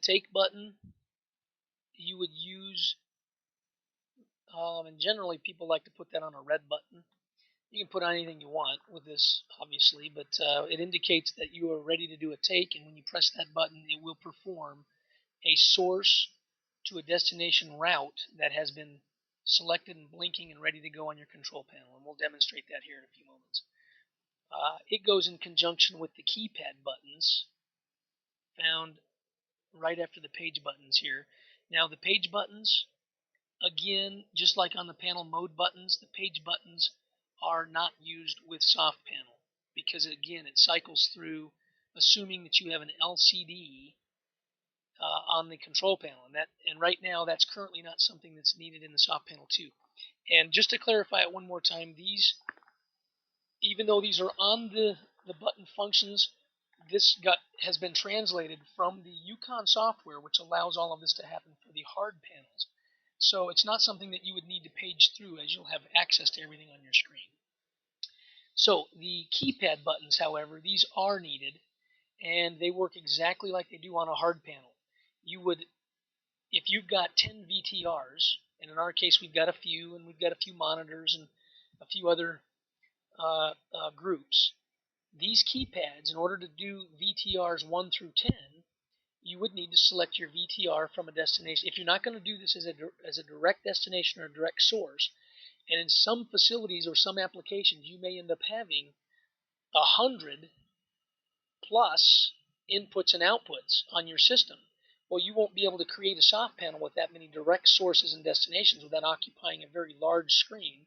take button, you would use, and generally people like to put that on a red button. You can put on anything you want with this, obviously, but it indicates that you are ready to do a take, and when you press that button, it will perform a source to a destination route that has been selected and blinking and ready to go on your control panel, and we'll demonstrate that here in a few moments. It goes in conjunction with the keypad buttons found right after the page buttons here. Now the page buttons, again, just like on the panel mode buttons, the page buttons are not used with soft panel because, again, it cycles through assuming that you have an LCD on the control panel, and right now that's currently not something that's needed in the soft panel 2. And just to clarify it one more time, these, even though these are on the button functions, this has been translated from the Yukon software, which allows all of this to happen for the hard panels. So it's not something that you would need to page through, as you'll have access to everything on your screen. So the keypad buttons, however, these are needed, and they work exactly like they do on a hard panel. You would, if you've got 10 VTRs, and in our case we've got a few, and we've got a few monitors and a few other groups, these keypads, in order to do VTRs 1 through 10, you would need to select your VTR from a destination. If you're not going to do this as a direct destination or a direct source, and in some facilities or some applications, you may end up having 100 plus inputs and outputs on your system. Well, you won't be able to create a soft panel with that many direct sources and destinations without occupying a very large screen,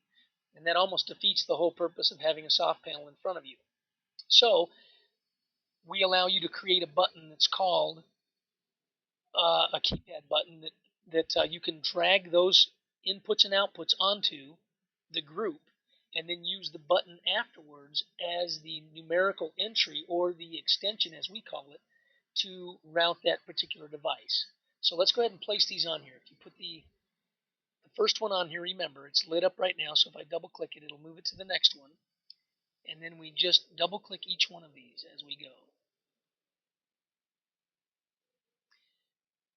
and that almost defeats the whole purpose of having a soft panel in front of you. So we allow you to create a button that's called a keypad button that you can drag those inputs and outputs onto the group, and then use the button afterwards as the numerical entry, or the extension as we call it, to route that particular device. So let's go ahead and place these on here. If you put the first one on here, remember it's lit up right now, so if I double click it, it'll move it to the next one, and then we just double click each one of these as we go.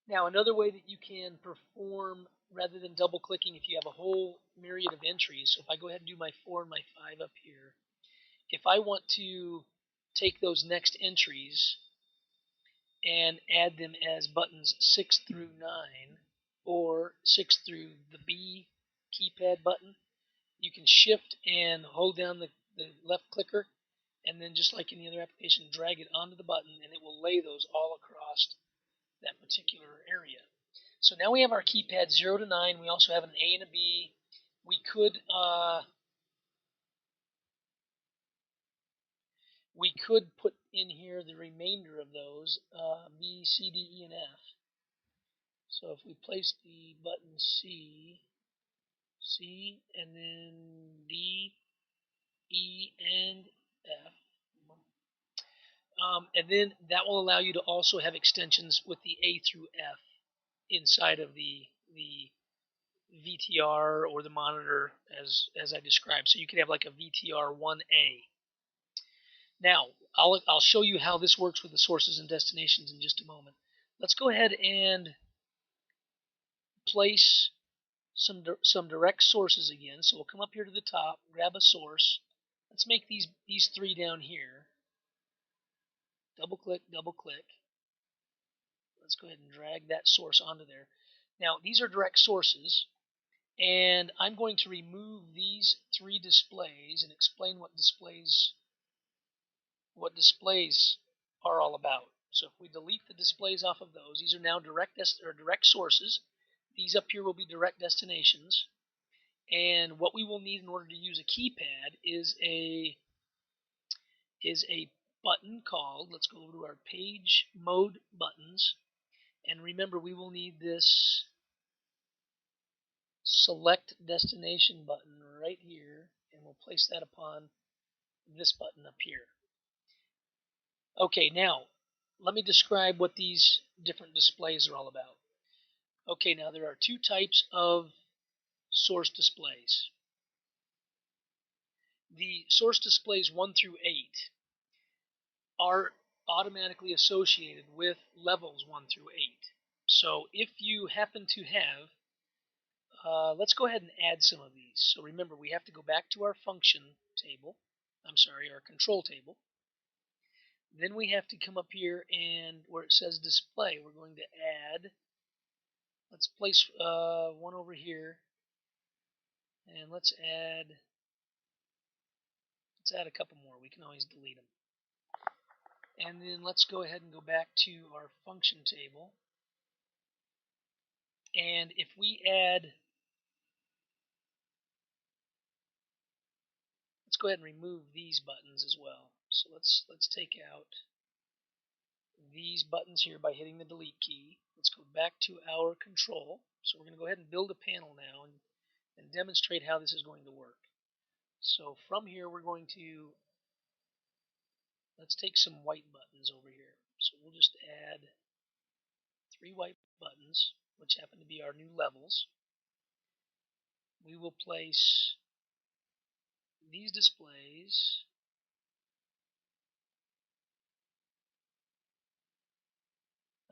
Now, another way that you can perform, rather than double clicking, if you have a whole myriad of entries, so if I go ahead and do my 4 and my 5 up here, if I want to take those next entries and add them as buttons 6 through 9, or 6 through the B keypad button, you can shift and hold down the left clicker, and then just like any other application, drag it onto the button, and it will lay those all across that particular area. So now we have our keypad 0 to 9. We also have an A and a B. We could put in here the remainder of those, B, C, D, E, and F. So if we place the button C, and then D, E, and F, and then that will allow you to also have extensions with the A through F inside of the VTR or the monitor as I described. So you could have like a VTR 1A. Now, I'll show you how this works with the sources and destinations in just a moment. Let's go ahead and place some direct sources again. So we'll come up here to the top, grab a source. Let's make these 3 down here. Double click, double click. Let's go ahead and drag that source onto there. Now, these are direct sources, and I'm going to remove these 3 displays and explain what displays are all about. So if we delete the displays off of those, these are now direct sources. These up here will be direct destinations. And what we will need in order to use a keypad is a button called, let's go over to our page mode buttons. And remember, we will need this select destination button right here, and we'll place that upon this button up here. Okay, now let me describe what these different displays are all about. Okay, now there are 2 types of source displays. The source displays 1 through 8 are automatically associated with levels 1 through 8. So if you happen to have, let's go ahead and add some of these. So remember, we have to go back to our function table. Our control table. Then we have to come up here and where it says display, we're going to add, let's place one over here, and let's add a couple more. We can always delete them. And then let's go ahead and go back to our function table. And if we add, let's go ahead and remove these buttons as well. So let's take out these buttons here by hitting the delete key. Let's go back to our control. So we're going to go ahead and build a panel now and demonstrate how this is going to work. So from here we're going to, let's take some white buttons over here. So we'll just add 3 white buttons, which happen to be our new levels. We will place these displays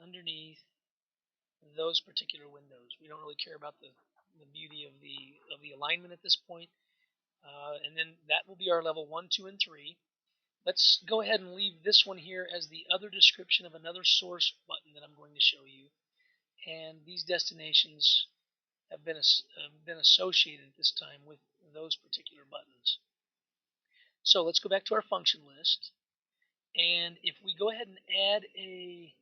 underneath those particular windows. We don't really care about the beauty of the alignment at this point. And then that will be our level 1, 2, and 3. Let's go ahead and leave this one here as the other description of another source button that I'm going to show you. And these destinations have been associated at this time with those particular buttons. So let's go back to our function list. And if we go ahead and add a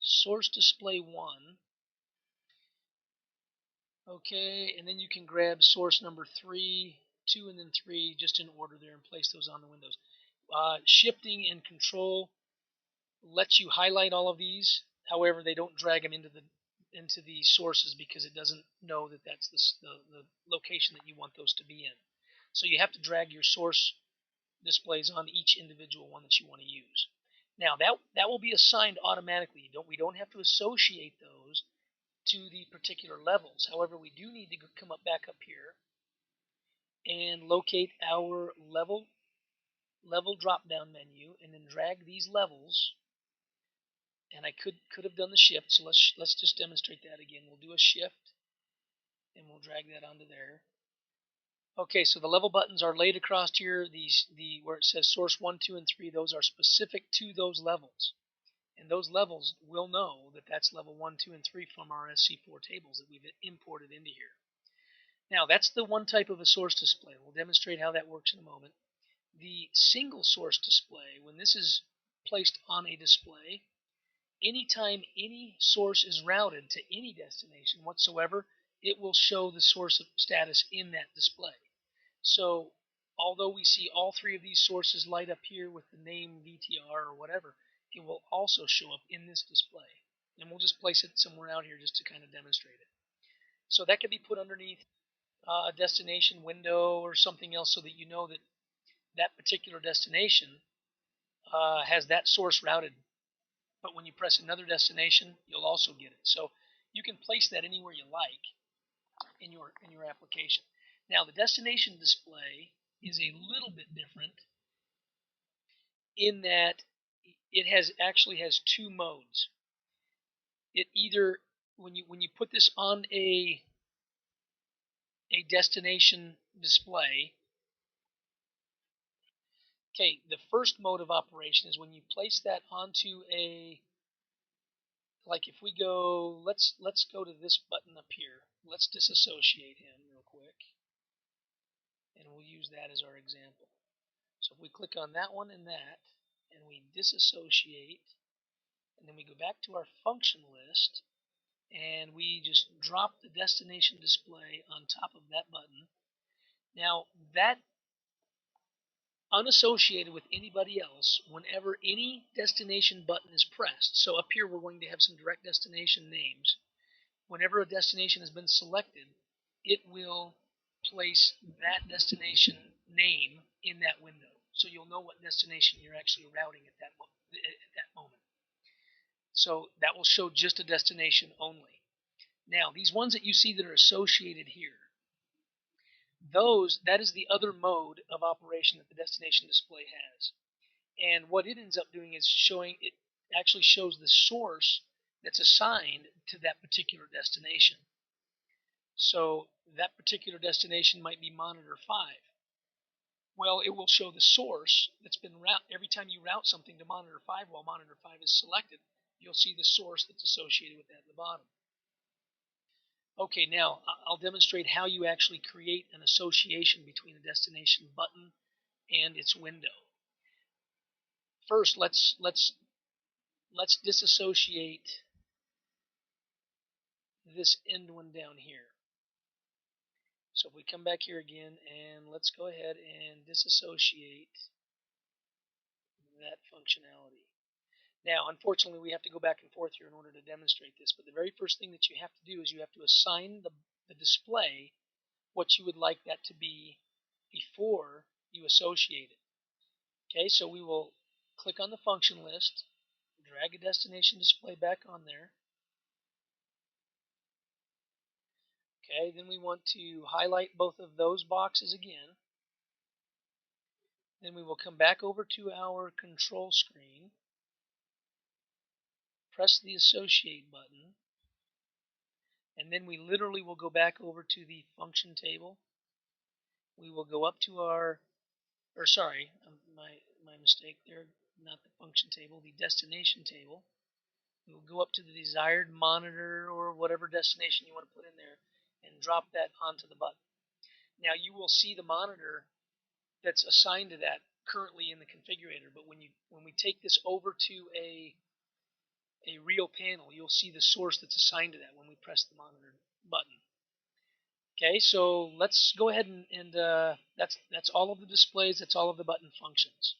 source display 1, okay, and then you can grab source number 3, 2, and then 3 just in order there and place those on the windows. Shifting and control lets you highlight all of these. However, they don't drag them into the sources because it doesn't know that that's the location that you want those to be in. So you have to drag your source displays on each individual one that you want to use. Now that will be assigned automatically. We don't have to associate those to the particular levels. However, we do need to come back up here and locate our level drop-down menu, and then drag these levels. And I could have done the shift, so let's just demonstrate that again. We'll do a shift, and we'll drag that onto there. Okay, so the level buttons are laid across here. Where it says source 1, 2, and 3, those are specific to those levels. And those levels will know that that's level 1, 2, and 3 from our SC4 tables that we've imported into here. Now, that's the one type of a source display. We'll demonstrate how that works in a moment. The single source display, when this is placed on a display, anytime any source is routed to any destination whatsoever, it will show the source of status in that display. So, although we see all 3 of these sources light up here with the name VTR or whatever, it will also show up in this display. And we'll just place it somewhere out here just to kind of demonstrate it. So that can be put underneath a destination window or something else so that you know that that particular destination has that source routed. But when you press another destination, you'll also get it. So you can place that anywhere you like in your application. Now the destination display is a little bit different in that it actually has 2 modes. It either when you put this on a destination display, okay, the first mode of operation is when you place that onto a, like if we go, let's go to this button up here. Let's disassociate him real quick, and we'll use that as our example. So if we click on that one and that, and we disassociate, and then we go back to our function list, and we just drop the destination display on top of that button. Now, that unassociated with anybody else, whenever any destination button is pressed, so up here we're going to have some direct destination names. Whenever a destination has been selected, it will place that destination name in that window. So you'll know what destination you're actually routing at that moment. So that will show just a destination only. Now, these ones that you see that are associated here, that is the other mode of operation that the destination display has. And what it ends up doing is it actually shows the source that's assigned to that particular destination. So that particular destination might be monitor 5. Well, it will show the source that's been every time you route something to monitor 5 while monitor 5 is selected, you'll see the source that's associated with that at the bottom. Okay, now I'll demonstrate how you actually create an association between a destination button and its window. First, let's disassociate this end one down here. So if we come back here again and let's go ahead and disassociate that functionality. Now, unfortunately, we have to go back and forth here in order to demonstrate this, but the very first thing that you have to do is you have to assign the display what you would like that to be before you associate it. Okay, so we will click on the function list, drag a destination display back on there. Okay, then we want to highlight both of those boxes again. Then we will come back over to our control screen, press the associate button, and then we literally will go back over to the function table. We will go up to my mistake there, not the function table, the destination table. We will go up to the desired monitor or whatever destination you want to put in there and drop that onto the button. Now you will see the monitor that's assigned to that currently in the configurator, but when we take this over to a real panel, you'll see the source that's assigned to that when we press the monitor button. Okay, so let's go ahead and that's all of the displays, that's all of the button functions.